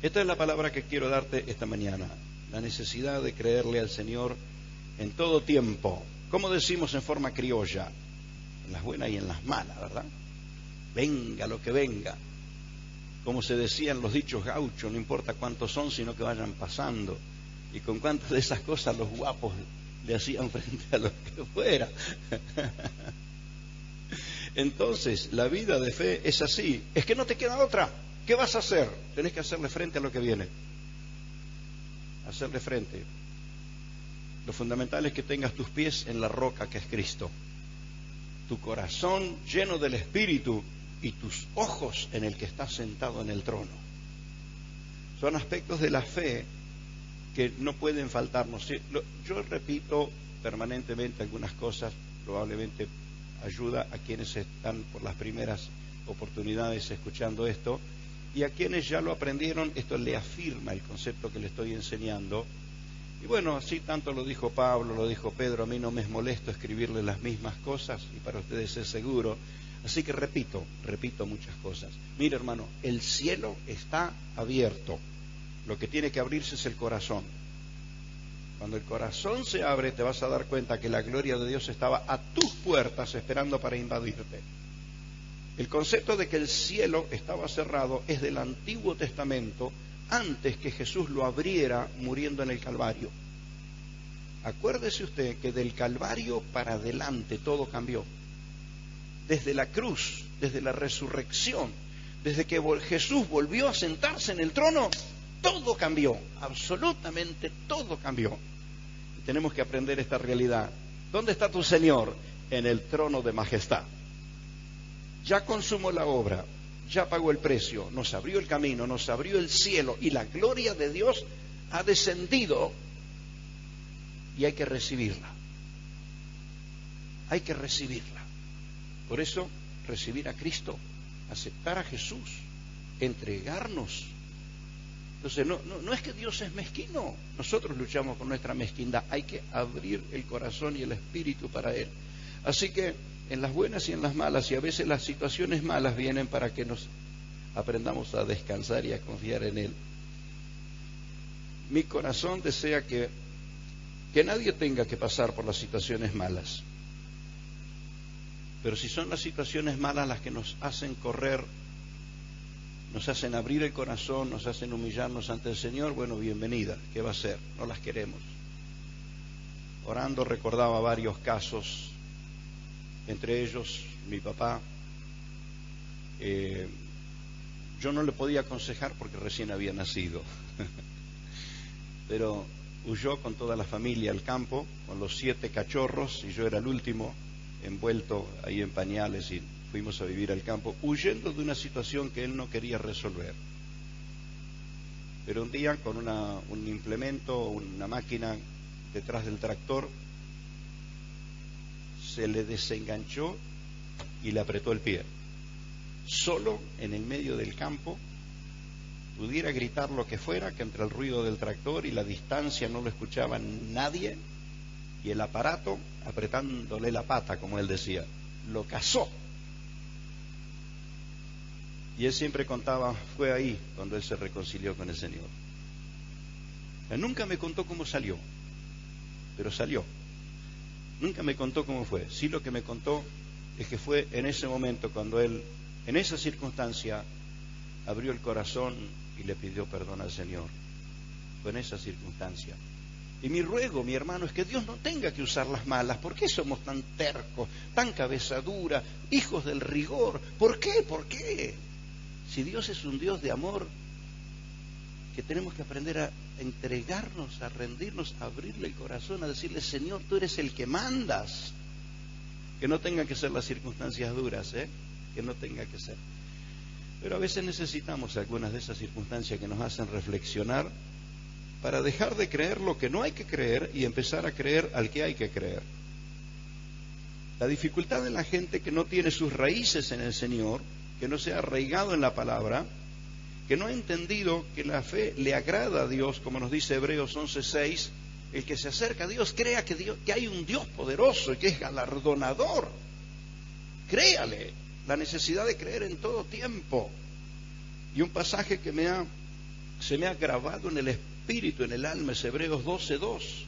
Esta es la palabra que quiero darte esta mañana. La necesidad de creerle al Señor en todo tiempo. Como decimos en forma criolla, en las buenas y en las malas, ¿verdad? Venga lo que venga. Como se decían los dichos gauchos, no importa cuántos son, sino que vayan pasando. Y con cuántas de esas cosas los guapos le hacían frente a lo que fuera. Entonces, la vida de fe es así. Es que no te queda otra. ¿Qué vas a hacer? Tenés que hacerle frente a lo que viene. Hacerle frente. Lo fundamental es que tengas tus pies en la roca que es Cristo. Tu corazón lleno del Espíritu y tus ojos en el que está sentado en el trono. Son aspectos de la fe que no pueden faltarnos. Yo repito permanentemente algunas cosas, probablemente ayuda a quienes están por las primeras oportunidades escuchando esto, y a quienes ya lo aprendieron, esto le afirma el concepto que le estoy enseñando. Y bueno, así tanto lo dijo Pablo, lo dijo Pedro, a mí no me es molesto escribirle las mismas cosas, y para ustedes es seguro. Así que repito muchas cosas. Mira, hermano, el cielo está abierto. Lo que tiene que abrirse es el corazón. Cuando el corazón se abre, te vas a dar cuenta que la gloria de Dios estaba a tus puertas esperando para invadirte. El concepto de que el cielo estaba cerrado es del Antiguo Testamento, antes que Jesús lo abriera muriendo en el Calvario. Acuérdese usted que del Calvario para adelante todo cambió. Desde la cruz, desde la resurrección, desde que Jesús volvió a sentarse en el trono, todo cambió, absolutamente todo cambió. Y tenemos que aprender esta realidad. ¿Dónde está tu Señor? En el trono de majestad. Ya consumó la obra, ya pagó el precio, nos abrió el camino, nos abrió el cielo y la gloria de Dios ha descendido y hay que recibirla. Hay que recibirla. Por eso, recibir a Cristo, aceptar a Jesús, entregarnos. Entonces, no es que Dios es mezquino, nosotros luchamos con nuestra mezquindad, hay que abrir el corazón y el espíritu para Él. Así que, en las buenas y en las malas, y a veces las situaciones malas vienen para que nos aprendamos a descansar y a confiar en Él. Mi corazón desea que nadie tenga que pasar por las situaciones malas. Pero si son las situaciones malas las que nos hacen correr, nos hacen abrir el corazón, nos hacen humillarnos ante el Señor, bueno, bienvenida. ¿Qué va a ser? No las queremos. Orando recordaba varios casos, entre ellos mi papá. Yo no le podía aconsejar porque recién había nacido, pero huyó con toda la familia al campo, con los 7 cachorros, y yo era el último, envuelto ahí en pañales, y fuimos a vivir al campo, huyendo de una situación que él no quería resolver. Pero un día, con un implemento, una máquina detrás del tractor, se le desenganchó y le apretó el pie. Solo en el medio del campo, pudiera gritar lo que fuera, que entre el ruido del tractor y la distancia no lo escuchaba nadie, y el aparato apretándole la pata, como él decía, lo cazó. Y él siempre contaba, fue ahí cuando él se reconcilió con el Señor. Él nunca me contó cómo salió, pero salió. Nunca me contó cómo fue. Sí, lo que me contó es que fue en ese momento cuando él, en esa circunstancia, abrió el corazón y le pidió perdón al Señor. Fue en esa circunstancia. Y mi ruego, mi hermano, es que Dios no tenga que usar las malas. ¿Por qué somos tan tercos, tan cabeza dura, hijos del rigor? ¿Por qué? ¿Por qué? Si Dios es un Dios de amor, que tenemos que aprender a entregarnos, a rendirnos, a abrirle el corazón, a decirle, Señor, tú eres el que mandas. Que no tengan que ser las circunstancias duras, que no tenga que ser. Pero a veces necesitamos algunas de esas circunstancias que nos hacen reflexionar para dejar de creer lo que no hay que creer y empezar a creer al que hay que creer. La dificultad de la gente que no tiene sus raíces en el Señor, que no se ha arraigado en la palabra, que no ha entendido que la fe le agrada a Dios, como nos dice Hebreos 11:6, el que se acerca a Dios crea que hay un Dios poderoso y que es galardonador. Créale, la necesidad de creer en todo tiempo. Y un pasaje que me ha Se me ha grabado en el espíritu, en el alma, es Hebreos 12:2.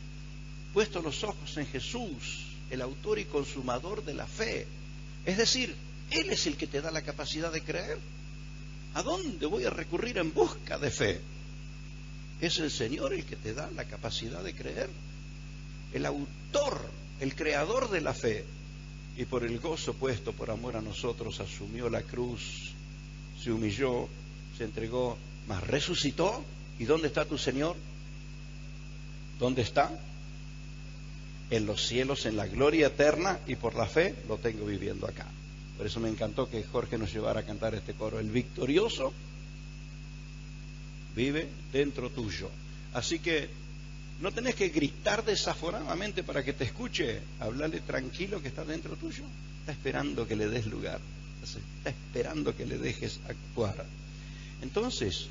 Puesto los ojos en Jesús, el autor y consumador de la fe. Es decir, Él es el que te da la capacidad de creer. ¿A dónde voy a recurrir en busca de fe? Es el Señor el que te da la capacidad de creer. El autor, el creador de la fe. Y por el gozo puesto por amor a nosotros, asumió la cruz, se humilló, se entregó, mas resucitó. ¿Y dónde está tu Señor? ¿Dónde está? En los cielos, en la gloria eterna, y por la fe lo tengo viviendo acá. Por eso me encantó que Jorge nos llevara a cantar este coro. El victorioso vive dentro tuyo. Así que no tenés que gritar desaforadamente para que te escuche. Hablale tranquilo que está dentro tuyo. Está esperando que le des lugar. Está esperando que le dejes actuar. Entonces,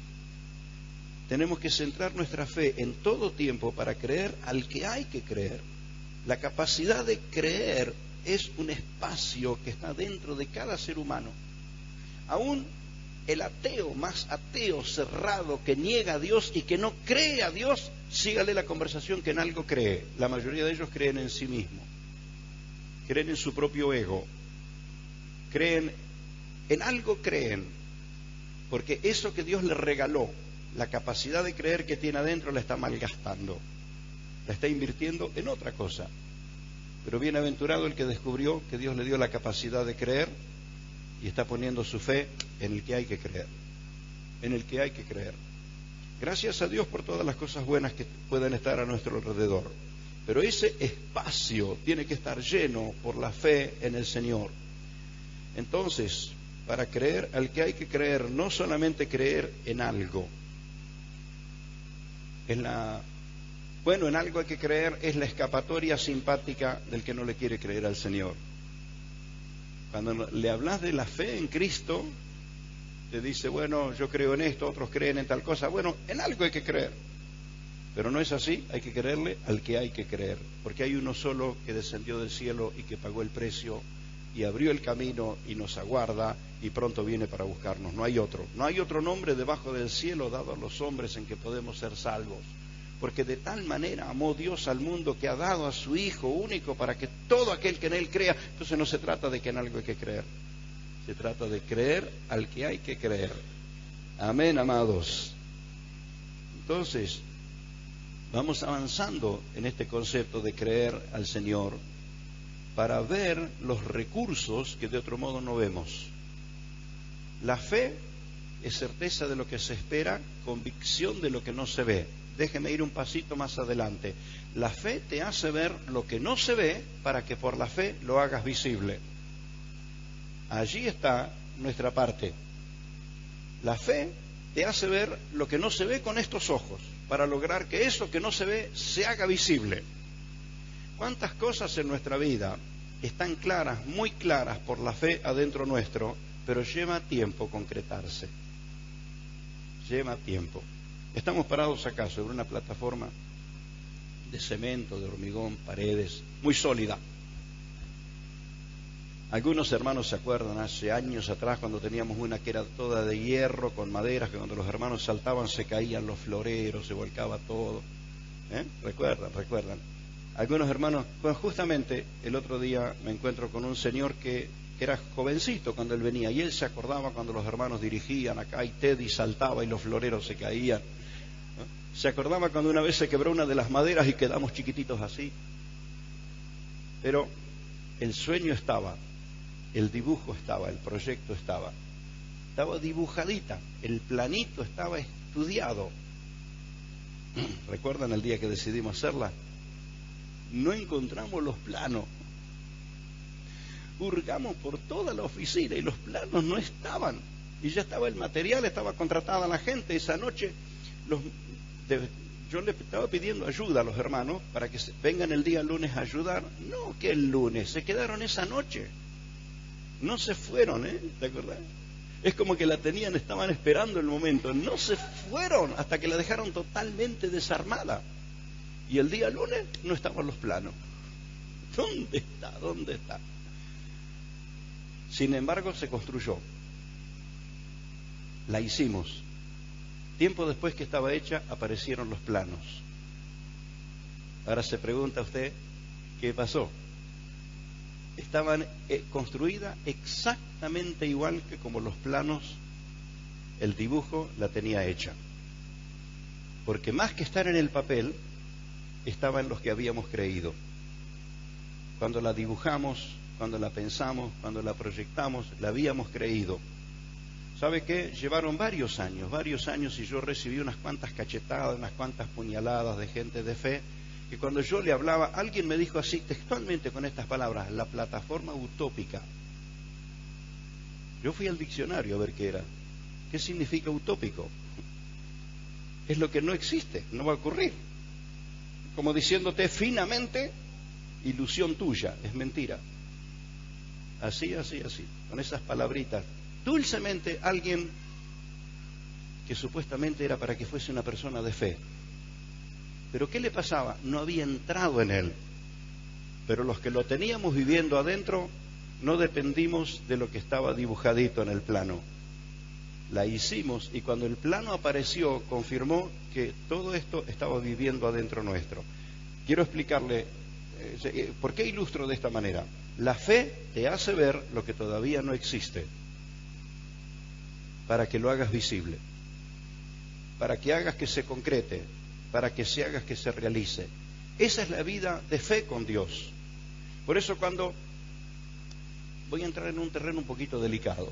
tenemos que centrar nuestra fe en todo tiempo para creer al que hay que creer. La capacidad de creer es un espacio que está dentro de cada ser humano. Aún el ateo, más ateo, cerrado, que niega a Dios y que no cree a Dios, sígale la conversación que en algo cree. La mayoría de ellos creen en sí mismo, creen en su propio ego, creen en algo, porque eso que Dios le regaló, la capacidad de creer que tiene adentro, la está malgastando, la está invirtiendo en otra cosa. Pero bienaventurado el que descubrió que Dios le dio la capacidad de creer y está poniendo su fe en el que hay que creer, en el que hay que creer. Gracias a Dios por todas las cosas buenas que pueden estar a nuestro alrededor, pero ese espacio tiene que estar lleno por la fe en el Señor. Entonces, para creer al que hay que creer, no solamente creer en algo, en algo hay que creer, es la escapatoria simpática del que no le quiere creer al Señor. Cuando le hablas de la fe en Cristo, te dice, bueno, yo creo en esto, otros creen en tal cosa. Bueno, en algo hay que creer, pero no es así. Hay que creerle al que hay que creer, porque hay uno solo que descendió del cielo y que pagó el precio y abrió el camino y nos aguarda y pronto viene para buscarnos. No hay otro nombre debajo del cielo dado a los hombres en que podemos ser salvos. Porque de tal manera amó Dios al mundo que ha dado a su Hijo único para que todo aquel que en Él crea. Entonces no se trata de que en algo hay que creer, se trata de creer al que hay que creer. Amén, amados. Entonces, vamos avanzando en este concepto de creer al Señor para ver los recursos que de otro modo no vemos. La fe es certeza de lo que se espera, convicción de lo que no se ve. Déjeme ir un pasito más adelante. La fe te hace ver lo que no se ve para que por la fe lo hagas visible. Allí está nuestra parte. La fe te hace ver lo que no se ve con estos ojos para lograr que eso que no se ve se haga visible. ¿Cuántas cosas en nuestra vida están claras, muy claras por la fe adentro nuestro, pero lleva tiempo concretarse? Lleva tiempo. Estamos parados acá sobre una plataforma de cemento, de hormigón, paredes, muy sólida. Algunos hermanos se acuerdan hace años atrás cuando teníamos una que era toda de hierro con maderas, que cuando los hermanos saltaban se caían los floreros, se volcaba todo. ¿Recuerdan? Algunos hermanos, pues justamente el otro día me encuentro con un señor que era jovencito cuando él venía y él se acordaba cuando los hermanos dirigían acá y Teddy saltaba y los floreros se caían. Se acordaba cuando una vez se quebró una de las maderas y quedamos chiquititos así. Pero el sueño estaba, el dibujo estaba, el proyecto estaba dibujadita, el planito estaba estudiado. ¿Recuerdan el día que decidimos hacerla? No encontramos los planos. Hurgamos por toda la oficina y los planos no estaban. Y ya estaba el material, estaba contratada la gente. Esa noche yo le estaba pidiendo ayuda a los hermanos para que vengan el día lunes a ayudar. No, que el lunes, se quedaron esa noche. No se fueron, ¿te acordás? Es como que la tenían, estaban esperando el momento. No se fueron hasta que la dejaron totalmente desarmada. Y el día lunes no estaban los planos. ¿Dónde está? Sin embargo, se construyó. La hicimos. Tiempo después que estaba hecha, aparecieron los planos. Ahora se pregunta usted, ¿qué pasó? Estaban construidas exactamente igual que como los planos, el dibujo la tenía hecha. Porque más que estar en el papel, estaba en los que habíamos creído. Cuando la dibujamos, cuando la pensamos, cuando la proyectamos, la habíamos creído. ¿Sabe qué? Llevaron varios años, y yo recibí unas cuantas cachetadas, unas cuantas puñaladas de gente de fe, que cuando yo le hablaba, alguien me dijo así textualmente con estas palabras: la plataforma utópica. Yo fui al diccionario a ver qué era. ¿Qué significa utópico? Es lo que no existe, no va a ocurrir. Como diciéndote finamente, ilusión tuya, es mentira. Así, con esas palabritas. Dulcemente, alguien que supuestamente era para que fuese una persona de fe. Pero ¿qué le pasaba? No había entrado en él. Pero los que lo teníamos viviendo adentro, no dependimos de lo que estaba dibujadito en el plano. La hicimos, y cuando el plano apareció, confirmó que todo esto estaba viviendo adentro nuestro. Quiero explicarle, ¿por qué ilustro de esta manera? La fe te hace ver lo que todavía no existe, para que lo hagas visible, para que hagas que se concrete, para que se hagas que se realice. Esa es la vida de fe con Dios. Por eso cuando voy a entrar en un terreno un poquito delicado,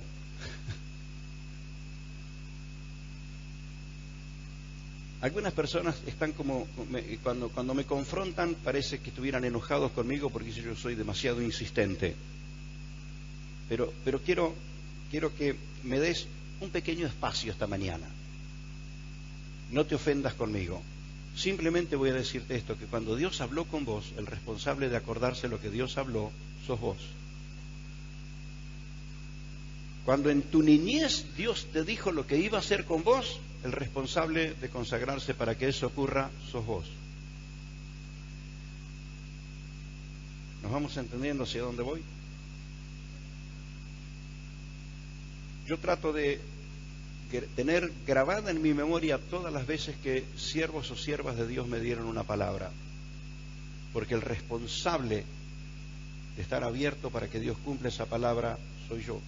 algunas personas están como, cuando me confrontan, parece que estuvieran enojados conmigo porque yo soy demasiado insistente. Pero quiero que me des un pequeño espacio esta mañana. No te ofendas conmigo. Simplemente voy a decirte esto, que cuando Dios habló con vos, el responsable de acordarse lo que Dios habló, sos vos. Cuando en tu niñez Dios te dijo lo que iba a hacer con vos, el responsable de consagrarse para que eso ocurra, sos vos. ¿Nos vamos entendiendo hacia dónde voy? Yo trato de tener grabada en mi memoria todas las veces que siervos o siervas de Dios me dieron una palabra, porque el responsable de estar abierto para que Dios cumpla esa palabra soy yo.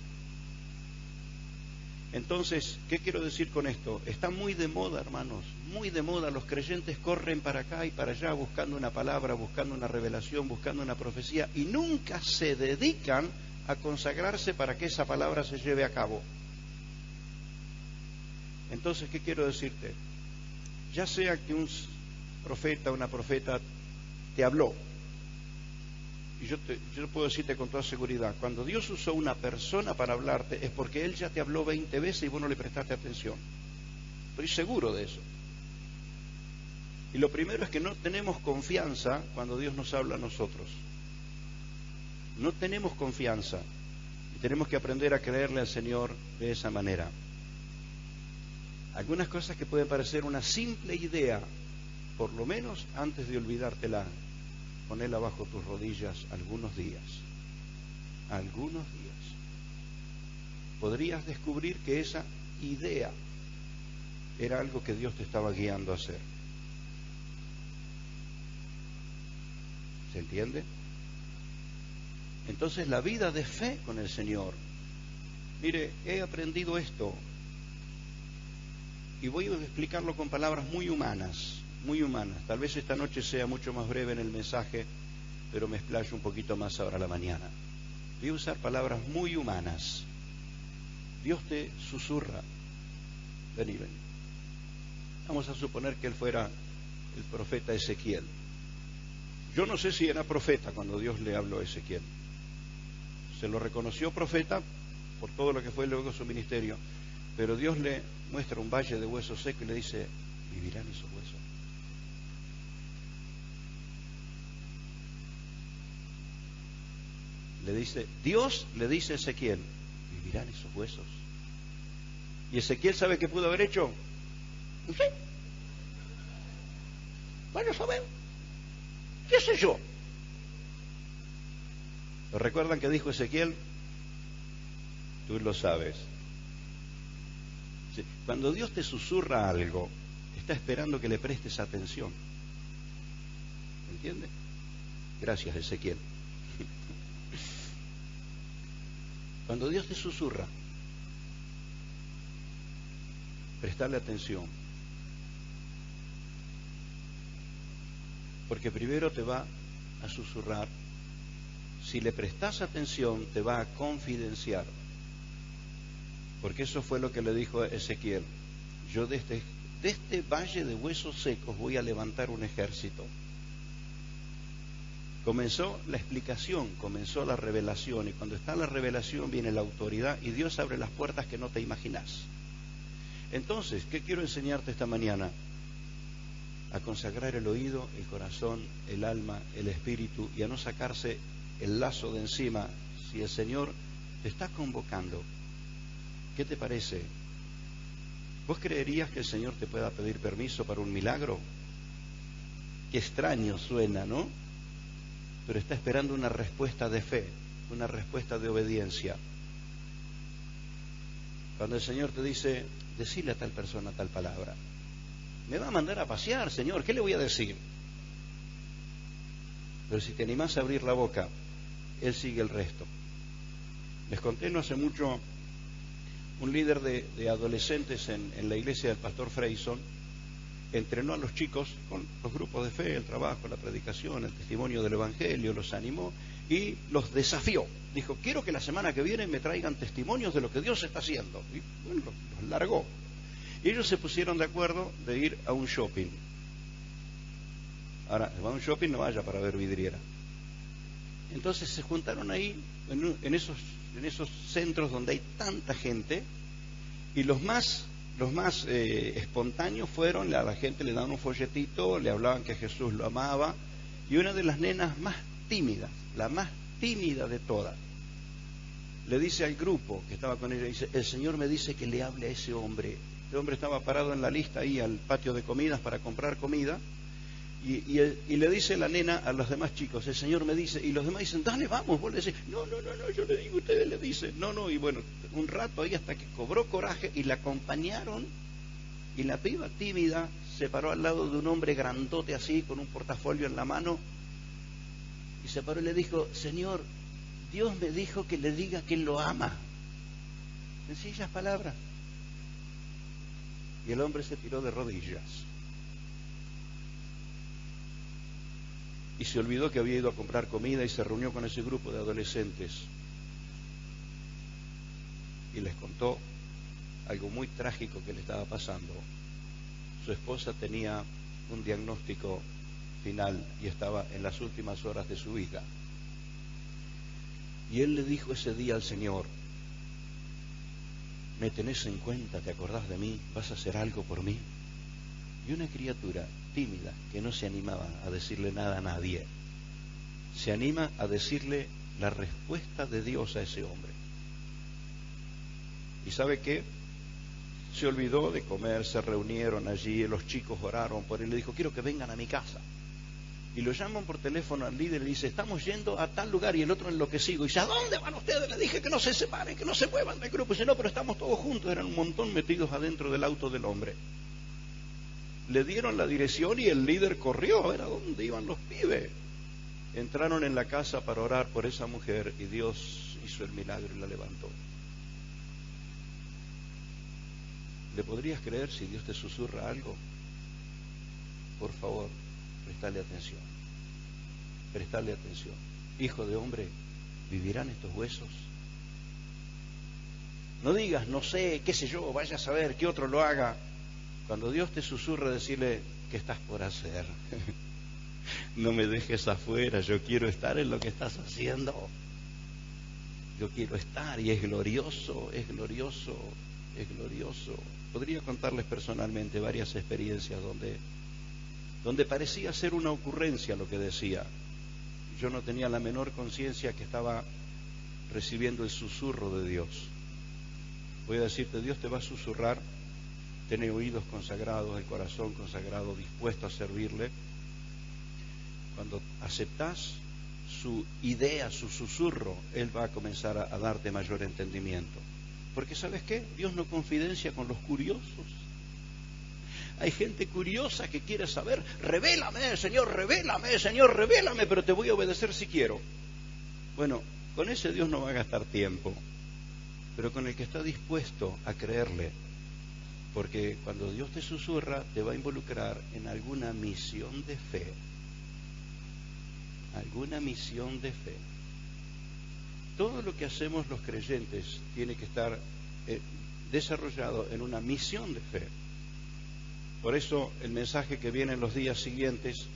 Entonces, ¿qué quiero decir con esto? Está muy de moda, hermanos, muy de moda. Los creyentes corren para acá y para allá buscando una palabra, buscando una revelación, buscando una profecía, y nunca se dedican a consagrarse para que esa palabra se lleve a cabo. Entonces, ¿qué quiero decirte? Ya sea que un profeta o una profeta te habló, y yo puedo decirte con toda seguridad, cuando Dios usó una persona para hablarte, es porque Él ya te habló 20 veces y vos no le prestaste atención. Estoy seguro de eso. Y lo primero es que no tenemos confianza cuando Dios nos habla a nosotros. No tenemos confianza. Y tenemos que aprender a creerle al Señor de esa manera. Algunas cosas que pueden parecer una simple idea, por lo menos antes de olvidártela, ponela bajo tus rodillas algunos días. Algunos días. Podrías descubrir que esa idea era algo que Dios te estaba guiando a hacer. ¿Se entiende? Entonces la vida de fe con el Señor. Mire, he aprendido esto y voy a explicarlo con palabras muy humanas. Muy humanas. Tal vez esta noche sea mucho más breve en el mensaje, pero me explayo un poquito más ahora a la mañana. Voy a usar palabras muy humanas. Dios te susurra. Ven. Vamos a suponer que él fuera el profeta Ezequiel. Yo no sé si era profeta cuando Dios le habló a Ezequiel. Se lo reconoció profeta por todo lo que fue luego su ministerio, pero Dios le muestra un valle de huesos secos y le dice: ¿vivirán esos huesos? Dios le dice a Ezequiel: ¿vivirán esos huesos? ¿Y Ezequiel sabe qué pudo haber hecho? No sé. Vaya a saber. ¿Qué sé yo? ¿Lo recuerdan que dijo Ezequiel? Tú lo sabes. Sí. Cuando Dios te susurra algo, está esperando que le prestes atención. ¿Entiendes? Gracias, Ezequiel. Cuando Dios te susurra, prestale atención. Porque primero te va a susurrar. Si le prestas atención, te va a confidenciar. Porque eso fue lo que le dijo a Ezequiel. Yo de este valle de huesos secos voy a levantar un ejército. Comenzó la explicación, comenzó la revelación, y cuando está la revelación viene la autoridad y Dios abre las puertas que no te imaginas. Entonces, ¿qué quiero enseñarte esta mañana? A consagrar el oído, el corazón, el alma, el espíritu, y a no sacarse el lazo de encima. Si el Señor te está convocando, ¿qué te parece? ¿Vos creerías que el Señor te pueda pedir permiso para un milagro? Qué extraño suena, ¿no? Pero está esperando una respuesta de fe, una respuesta de obediencia. Cuando el Señor te dice, decile a tal persona tal palabra, me va a mandar a pasear, Señor, ¿qué le voy a decir? Pero si te animás a abrir la boca, Él sigue el resto. Les conté no hace mucho, un líder de adolescentes en la iglesia del pastor Freyson entrenó a los chicos con los grupos de fe, el trabajo, la predicación, el testimonio del evangelio, los animó y los desafió. Dijo, quiero que la semana que viene me traigan testimonios de lo que Dios está haciendo. Y bueno, los largó. Y ellos se pusieron de acuerdo de ir a un shopping. Ahora, si va a un shopping, no vaya para ver vidriera. Entonces se juntaron ahí en esos centros donde hay tanta gente, y los más espontáneos fueron, a la gente le daban un folletito, le hablaban que Jesús lo amaba, y una de las nenas más tímidas, la más tímida de todas, le dice al grupo que estaba con ella, dice, el Señor me dice que le hable a ese hombre. Este hombre estaba parado en la lista ahí al patio de comidas para comprar comida, y le dice la nena a los demás chicos, el Señor me dice, y los demás dicen, dale, vamos, vos le decís, no, yo le digo, ustedes le dicen, no, y bueno, un rato ahí hasta que cobró coraje y la acompañaron, y la piba tímida se paró al lado de un hombre grandote así, con un portafolio en la mano, y se paró y le dijo, Señor, Dios me dijo que le diga que Él lo ama. Sencillas palabras. Y el hombre se tiró de rodillas. Y se olvidó que había ido a comprar comida y se reunió con ese grupo de adolescentes. Y les contó algo muy trágico que le estaba pasando. Su esposa tenía un diagnóstico final y estaba en las últimas horas de su vida. Y él le dijo ese día al Señor, ¿me tenés en cuenta? ¿Te acordás de mí? ¿Vas a hacer algo por mí? Y una criatura tímida que no se animaba a decirle nada a nadie, se anima a decirle la respuesta de Dios a ese hombre. ¿Y sabe qué? Se olvidó de comer, se reunieron allí, los chicos oraron por él, le dijo, quiero que vengan a mi casa. Y lo llaman por teléfono al líder y le dice, estamos yendo a tal lugar, y el otro enloquecido. Y dice, ¿a dónde van ustedes? Le dije que no se separen, que no se muevan del grupo. Y dice, no, pero estamos todos juntos. Eran un montón metidos adentro del auto del hombre. Le dieron la dirección y el líder corrió a ver a dónde iban los pibes. Entraron en la casa para orar por esa mujer y Dios hizo el milagro y la levantó. ¿Le podrías creer si Dios te susurra algo? Por favor, prestale atención. Prestale atención. Hijo de hombre, ¿vivirán estos huesos? No digas, no sé, qué sé yo, vaya a saber, que otro lo haga. Cuando Dios te susurra, decirle, ¿qué estás por hacer? No me dejes afuera, yo quiero estar en lo que estás haciendo. Yo quiero estar, y es glorioso, es glorioso, es glorioso. Podría contarles personalmente varias experiencias donde parecía ser una ocurrencia lo que decía. Yo no tenía la menor conciencia que estaba recibiendo el susurro de Dios. Voy a decirte, Dios te va a susurrar. Ten oídos consagrados, el corazón consagrado, dispuesto a servirle. Cuando aceptás su idea, su susurro, Él va a comenzar a darte mayor entendimiento. Porque ¿sabes qué? Dios no confidencia con los curiosos. Hay gente curiosa que quiere saber, revélame, Señor, revélame, pero te voy a obedecer si quiero. Bueno, con ese Dios no va a gastar tiempo, pero con el que está dispuesto a creerle. Porque cuando Dios te susurra, te va a involucrar en alguna misión de fe. Alguna misión de fe. Todo lo que hacemos los creyentes tiene que estar desarrollado en una misión de fe. Por eso el mensaje que viene en los días siguientes,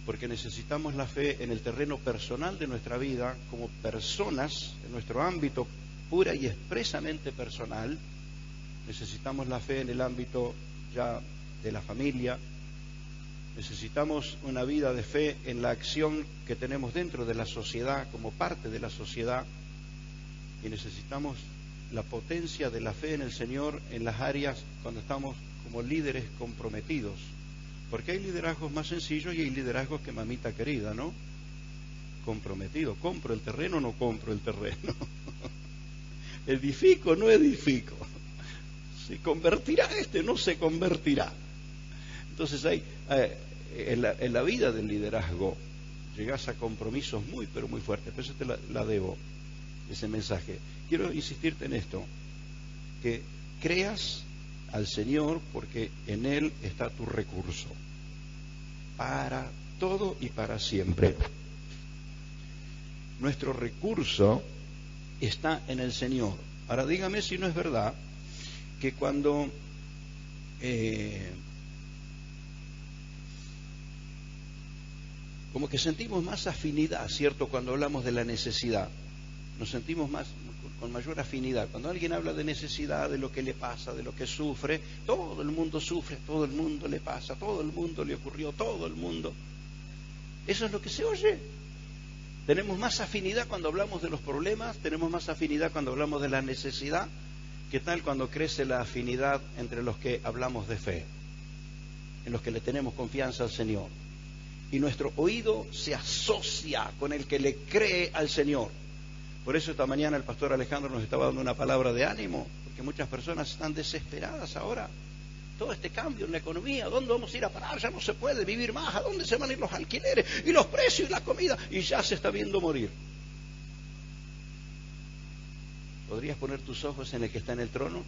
porque necesitamos la fe en el terreno personal de nuestra vida, como personas, en nuestro ámbito pura y expresamente personal. Necesitamos la fe en el ámbito ya de la familia. Necesitamos una vida de fe en la acción que tenemos dentro de la sociedad, como parte de la sociedad. Y necesitamos la potencia de la fe en el Señor en las áreas cuando estamos como líderes comprometidos. Porque hay liderazgos más sencillos y hay liderazgos que mamita querida, ¿no? Comprometido. ¿Compro el terreno o no compro el terreno? ¿Edifico o no edifico? ¿Se convertirá no se convertirá? Entonces en la vida del liderazgo llegás a compromisos muy, pero muy fuertes. Por eso te la debo, ese mensaje. Quiero insistirte en esto, que creas al Señor porque en Él está tu recurso, para todo y para siempre. Nuestro recurso está en el Señor. Ahora dígame si no es verdad que cuando como que sentimos más afinidad, ¿cierto? Cuando hablamos de la necesidad, nos sentimos con mayor afinidad. Cuando alguien habla de necesidad, de lo que le pasa, de lo que sufre, todo el mundo sufre, todo el mundo le pasa, todo el mundo le ocurrió, todo el mundo. Eso es lo que se oye. Tenemos más afinidad cuando hablamos de los problemas, tenemos más afinidad cuando hablamos de la necesidad. ¿Qué tal cuando crece la afinidad entre los que hablamos de fe, en los que le tenemos confianza al Señor? Y nuestro oído se asocia con el que le cree al Señor. Por eso esta mañana el pastor Alejandro nos estaba dando una palabra de ánimo, porque muchas personas están desesperadas ahora. Todo este cambio en la economía, ¿dónde vamos a ir a parar? Ya no se puede vivir más, ¿a dónde se van a ir los alquileres? Y los precios y la comida, y ya se está viendo morir. ¿Podrías poner tus ojos en el que está en el trono?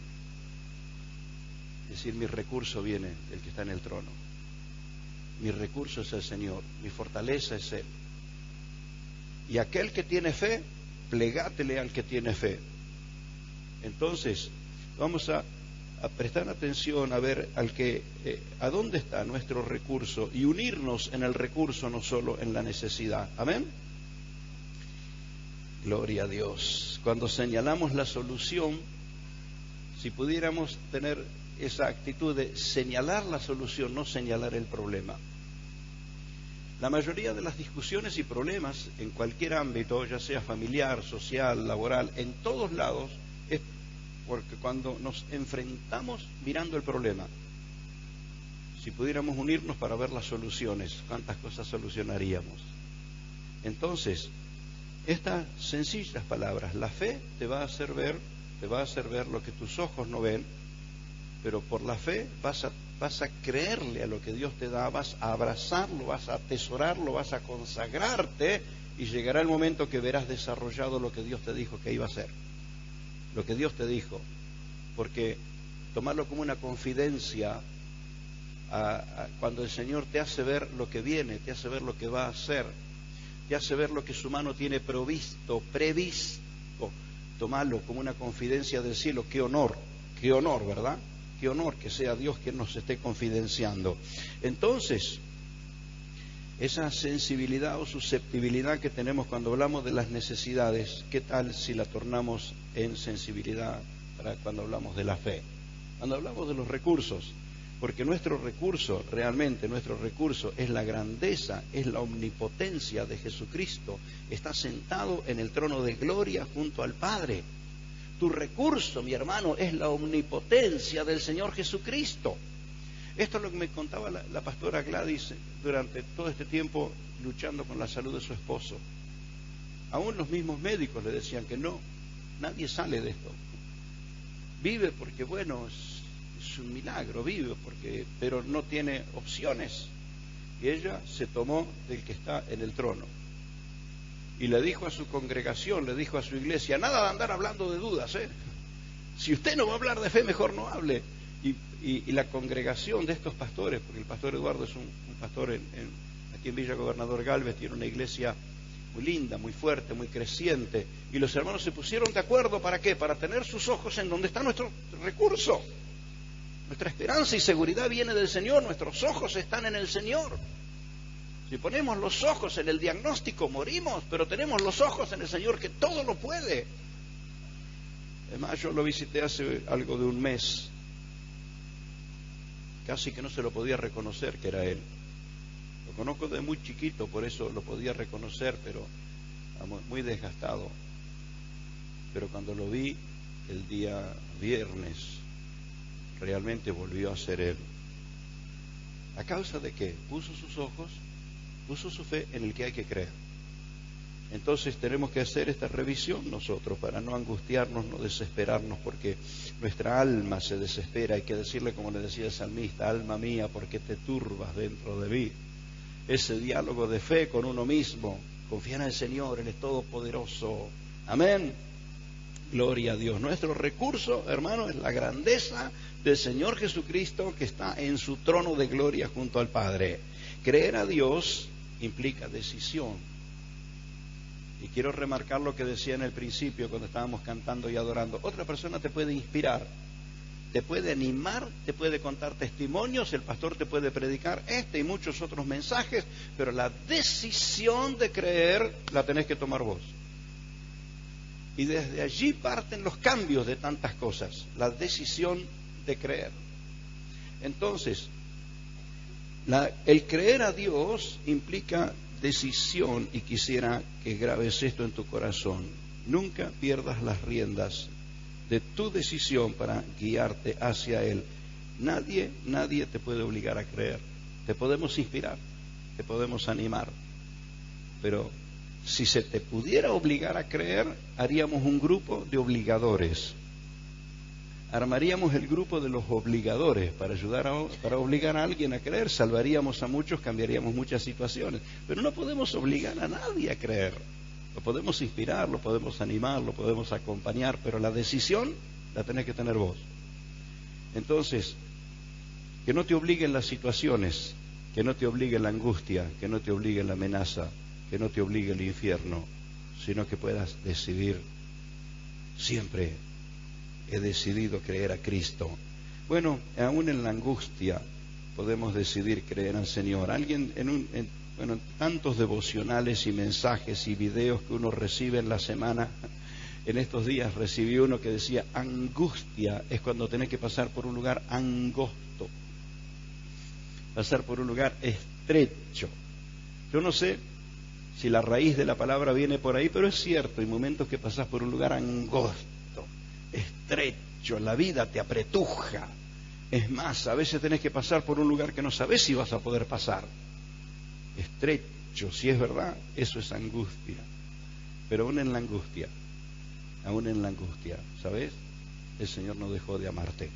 Decir, mi recurso viene del que está en el trono. Mi recurso es el Señor, mi fortaleza es Él. Y aquel que tiene fe, plegátele al que tiene fe. Entonces, vamos a prestar atención a ver a dónde está nuestro recurso y unirnos en el recurso, no solo en la necesidad. Amén. Gloria a Dios. Cuando señalamos la solución, si pudiéramos tener esa actitud de señalar la solución, no señalar el problema. La mayoría de las discusiones y problemas en cualquier ámbito, ya sea familiar, social, laboral, en todos lados, es porque cuando nos enfrentamos mirando el problema, si pudiéramos unirnos para ver las soluciones, ¿cuántas cosas solucionaríamos? Entonces, estas sencillas palabras, la fe te va a hacer ver lo que tus ojos no ven, pero por la fe vas a creerle a lo que Dios te da, vas a abrazarlo, vas a atesorarlo, vas a consagrarte, y llegará el momento que verás desarrollado lo que Dios te dijo que iba a hacer. Lo que Dios te dijo. Porque tomarlo como una confidencia, cuando el Señor te hace ver lo que viene, te hace ver lo que va a hacer, te hace ver lo que su mano tiene previsto, tomarlo como una confidencia del cielo. Qué honor, ¿verdad? Qué honor que sea Dios quien nos esté confidenciando. Entonces, esa sensibilidad o susceptibilidad que tenemos cuando hablamos de las necesidades, ¿qué tal si la tornamos en sensibilidad para cuando hablamos de la fe? Cuando hablamos de los recursos, porque nuestro recurso, realmente nuestro recurso es la grandeza, es la omnipotencia de Jesucristo. Está sentado en el trono de gloria junto al Padre. Tu recurso, mi hermano, es la omnipotencia del Señor Jesucristo. Esto es lo que me contaba la pastora Gladys durante todo este tiempo luchando con la salud de su esposo. Aún los mismos médicos le decían que no, nadie sale de esto. Vive porque, bueno, es un milagro, vive porque, pero no tiene opciones. Y ella se tomó del que está en el trono. Y le dijo a su congregación, le dijo a su iglesia, nada de andar hablando de dudas, ¿eh? Si usted no va a hablar de fe, mejor no hable. Y la congregación de estos pastores, porque el pastor Eduardo es un pastor aquí en Villa Gobernador Gálvez, tiene una iglesia muy linda, muy fuerte, muy creciente, y los hermanos se pusieron de acuerdo, ¿para qué? Para tener sus ojos en donde está nuestro recurso. Nuestra esperanza y seguridad viene del Señor, nuestros ojos están en el Señor. Si ponemos los ojos en el diagnóstico, morimos, pero tenemos los ojos en el Señor que todo lo puede. Además, yo lo visité hace algo de un mes, casi que no se lo podía reconocer que era él. Lo conozco de muy chiquito, por eso lo podía reconocer, pero muy desgastado. Pero cuando lo vi el día viernes, realmente volvió a ser él. ¿A causa de qué? Puso sus ojos, puso su fe en el que hay que creer. Entonces tenemos que hacer esta revisión nosotros para no angustiarnos, no desesperarnos, porque nuestra alma se desespera. Hay que decirle, como le decía el salmista, alma mía, ¿por qué te turbas dentro de mí? Ese diálogo de fe con uno mismo. Confía en el Señor, Él es todopoderoso. Amén. Gloria a Dios. Nuestro recurso, hermano, es la grandeza del Señor Jesucristo que está en su trono de gloria junto al Padre. Creer a Dios implica decisión. Y quiero remarcar lo que decía en el principio cuando estábamos cantando y adorando. Otra persona te puede inspirar, te puede animar, te puede contar testimonios, el pastor te puede predicar este y muchos otros mensajes, pero la decisión de creer la tenés que tomar vos. Y desde allí parten los cambios de tantas cosas, la decisión de creer. Entonces, el creer a Dios implica decisión, y quisiera que grabes esto en tu corazón. Nunca pierdas las riendas de tu decisión para guiarte hacia Él. Nadie te puede obligar a creer. Te podemos inspirar, te podemos animar, pero si se te pudiera obligar a creer, haríamos un grupo de obligadores. Armaríamos el grupo de los obligadores para obligar a alguien a creer. Salvaríamos a muchos, cambiaríamos muchas situaciones. Pero no podemos obligar a nadie a creer. Lo podemos inspirar, lo podemos animar, lo podemos acompañar, pero la decisión la tenés que tener vos. Entonces, que no te obliguen las situaciones, que no te obligue la angustia, que no te obligue la amenaza, que no te obligue el infierno, sino que puedas decidir siempre. He decidido creer a Cristo. Bueno, aún en la angustia podemos decidir creer al Señor. Alguien en tantos devocionales y mensajes y videos que uno recibe en la semana, en estos días recibí uno que decía, angustia es cuando tenés que pasar por un lugar angosto, pasar por un lugar estrecho. Yo no sé si la raíz de la palabra viene por ahí, pero es cierto, hay momentos que pasás por un lugar angosto, estrecho, la vida te apretuja. Es más, a veces tenés que pasar por un lugar que no sabés si vas a poder pasar. Estrecho, si es verdad, eso es angustia. Pero aún en la angustia, ¿sabes? El Señor no dejó de amarte.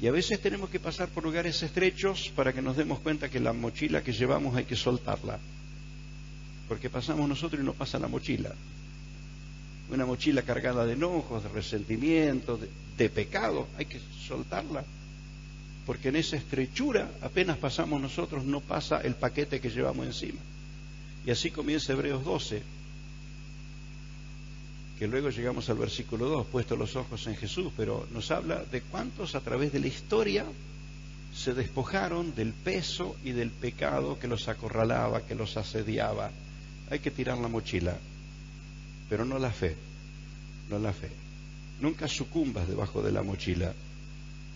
Y a veces tenemos que pasar por lugares estrechos para que nos demos cuenta que la mochila que llevamos hay que soltarla. Porque pasamos nosotros y no pasa la mochila. Una mochila cargada de enojos, de resentimiento, de pecado, hay que soltarla. Porque en esa estrechura, apenas pasamos nosotros, no pasa el paquete que llevamos encima. Y así comienza Hebreos 12, que luego llegamos al versículo 2, puesto los ojos en Jesús, pero nos habla de cuántos a través de la historia se despojaron del peso y del pecado que los acorralaba, que los asediaba. Hay que tirar la mochila. Pero no la fe, no la fe. Nunca sucumbas debajo de la mochila,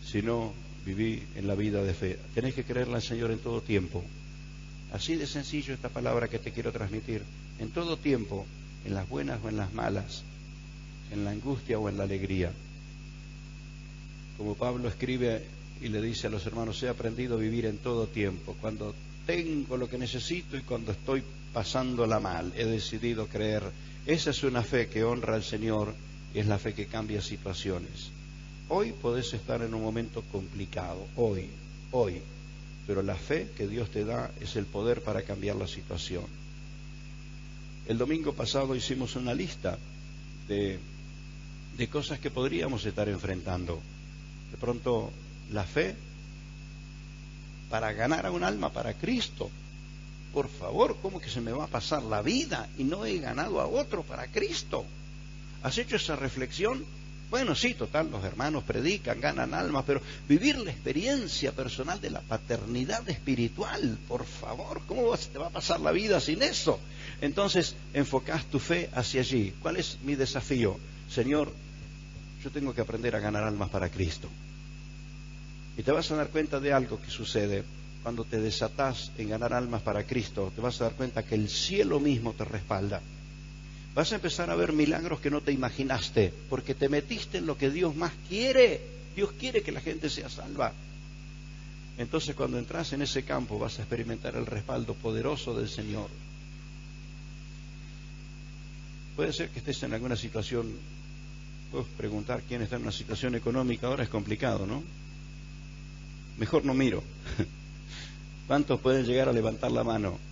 sino viví en la vida de fe. Tenés que creerle al Señor en todo tiempo. Así de sencillo esta palabra que te quiero transmitir. En todo tiempo, en las buenas o en las malas, en la angustia o en la alegría. Como Pablo escribe y le dice a los hermanos, he aprendido a vivir en todo tiempo. Cuando tengo lo que necesito y cuando estoy pasándola mal, he decidido creer. Esa es una fe que honra al Señor y es la fe que cambia situaciones. Hoy podés estar en un momento complicado, hoy, pero la fe que Dios te da es el poder para cambiar la situación. El domingo pasado hicimos una lista de cosas que podríamos estar enfrentando. De pronto, la fe para ganar a un alma para Cristo. Por favor, ¿cómo que se me va a pasar la vida y no he ganado a otro para Cristo? ¿Has hecho esa reflexión? Bueno, sí, total, los hermanos predican, ganan almas, pero vivir la experiencia personal de la paternidad espiritual, por favor, ¿cómo te va a pasar la vida sin eso? Entonces, enfocás tu fe hacia allí. ¿Cuál es mi desafío? Señor, yo tengo que aprender a ganar almas para Cristo. Y te vas a dar cuenta de algo que sucede cuando te desatás en ganar almas para Cristo. Te vas a dar cuenta que el cielo mismo te respalda. Vas a empezar a ver milagros que no te imaginaste, porque te metiste en lo que Dios más quiere. Dios quiere que la gente sea salva. Entonces, cuando entras en ese campo, vas a experimentar el respaldo poderoso del Señor. Puede ser que estés en alguna situación. Puedes preguntar quién está en una situación económica ahora, es complicado, ¿no? Mejor no miro. ¿Cuántos pueden llegar a levantar la mano?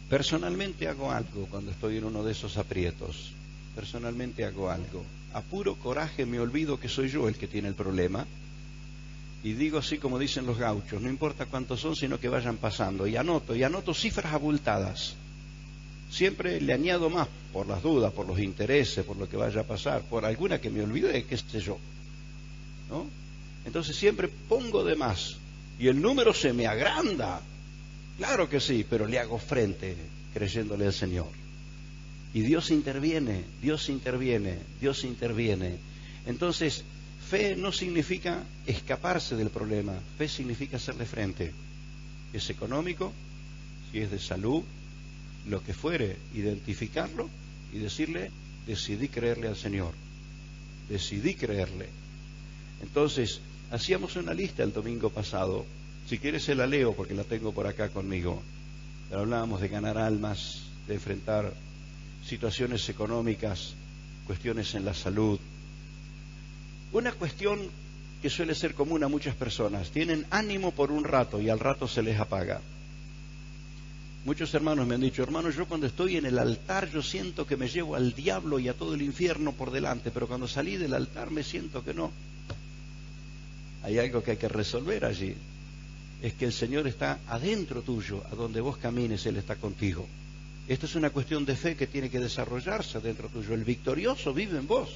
Personalmente hago algo cuando estoy en uno de esos aprietos. Personalmente hago algo. A puro coraje me olvido que soy yo el que tiene el problema. Y digo así como dicen los gauchos, no importa cuántos son, sino que vayan pasando. Y anoto cifras abultadas. Siempre le añado más, por las dudas, por los intereses, por lo que vaya a pasar, por alguna que me olvidé, qué sé yo, ¿no? Entonces siempre pongo de más y el número se me agranda. Claro que sí, pero le hago frente creyéndole al Señor. Y Dios interviene. Entonces, fe no significa escaparse del problema, fe significa hacerle frente. Si es económico, si es de salud, lo que fuere, identificarlo y decirle, decidí creerle al Señor. Decidí creerle. Entonces, hacíamos una lista el domingo pasado. Si quieres se la leo porque la tengo por acá conmigo. Pero hablábamos de ganar almas, de enfrentar situaciones económicas, cuestiones en la salud. Una cuestión que suele ser común a muchas personas. Tienen ánimo por un rato y al rato se les apaga. Muchos hermanos me han dicho, hermano, yo cuando estoy en el altar yo siento que me llevo al diablo y a todo el infierno por delante, pero cuando salí del altar me siento que no. Hay algo que hay que resolver allí. Es que el Señor está adentro tuyo, a donde vos camines, Él está contigo. Esto es una cuestión de fe que tiene que desarrollarse adentro tuyo. El victorioso vive en vos.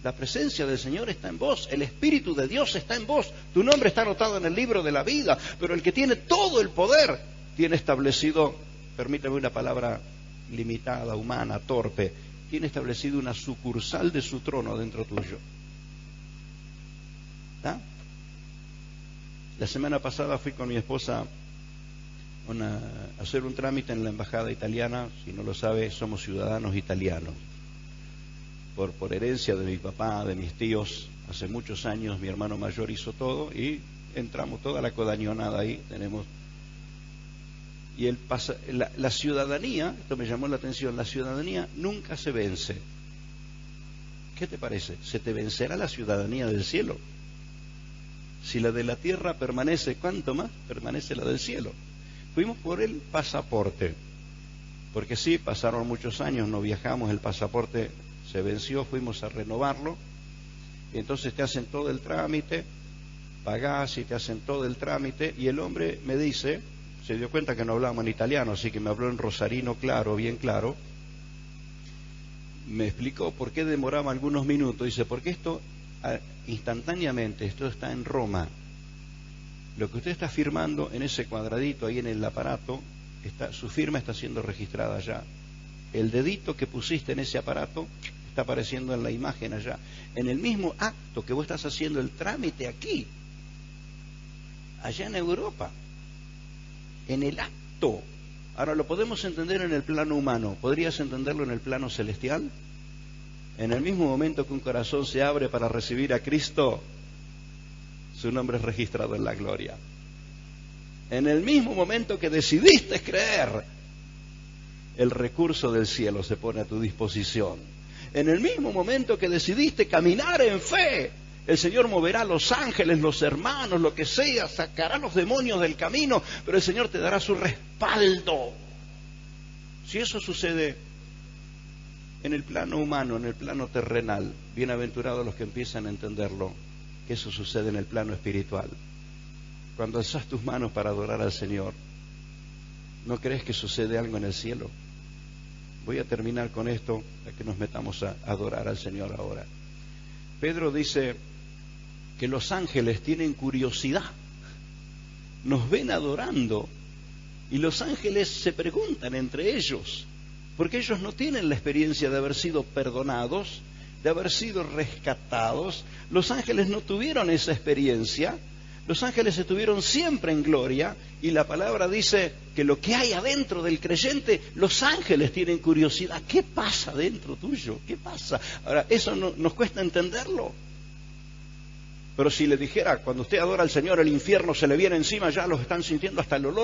La presencia del Señor está en vos. El Espíritu de Dios está en vos. Tu nombre está anotado en el libro de la vida. Pero el que tiene todo el poder tiene establecido, permítame una palabra limitada, humana, torpe, tiene establecido una sucursal de su trono dentro tuyo. ¿Ah? La semana pasada fui con mi esposa a hacer un trámite en la embajada italiana. Si no lo sabe, somos ciudadanos italianos. Por herencia de mi papá, de mis tíos, hace muchos años mi hermano mayor hizo todo y entramos toda la codañonada ahí. Tenemos. Y la ciudadanía, esto me llamó la atención, la ciudadanía nunca se vence. ¿Qué te parece? ¿Se te vencerá la ciudadanía del cielo? Si la de la tierra permanece, ¿cuánto más permanece la del cielo? Fuimos por el pasaporte, porque sí, pasaron muchos años, no viajamos, el pasaporte se venció, fuimos a renovarlo, y entonces te hacen todo el trámite, pagás y te hacen todo el trámite, y el hombre me dice, se dio cuenta que no hablábamos en italiano, así que me habló en rosarino claro, bien claro, me explicó por qué demoraba algunos minutos, dice, porque esto instantáneamente, esto está en Roma. Lo que usted está firmando en ese cuadradito ahí en el aparato, su firma está siendo registrada allá. El dedito que pusiste en ese aparato está apareciendo en la imagen allá. En el mismo acto que vos estás haciendo el trámite aquí, allá en Europa, en el acto. Ahora lo podemos entender en el plano humano. ¿Podrías entenderlo en el plano celestial? En el mismo momento que un corazón se abre para recibir a Cristo, su nombre es registrado en la gloria. En el mismo momento que decidiste creer, el recurso del cielo se pone a tu disposición. En el mismo momento que decidiste caminar en fe, el Señor moverá a los ángeles, los hermanos, lo que sea, sacará a los demonios del camino, pero el Señor te dará su respaldo. Si eso sucede en el plano humano, en el plano terrenal, bienaventurados los que empiezan a entenderlo, que eso sucede en el plano espiritual. Cuando alzas tus manos para adorar al Señor, ¿no crees que sucede algo en el cielo? Voy a terminar con esto, para que nos metamos a adorar al Señor ahora. Pedro dice que los ángeles tienen curiosidad, nos ven adorando, y los ángeles se preguntan entre ellos, porque ellos no tienen la experiencia de haber sido perdonados, de haber sido rescatados. Los ángeles no tuvieron esa experiencia. Los ángeles estuvieron siempre en gloria, y la palabra dice que lo que hay adentro del creyente, los ángeles tienen curiosidad. ¿Qué pasa dentro tuyo? ¿Qué pasa? Ahora, eso no, nos cuesta entenderlo. Pero si le dijera, cuando usted adora al Señor, el infierno se le viene encima, ya los están sintiendo hasta el olor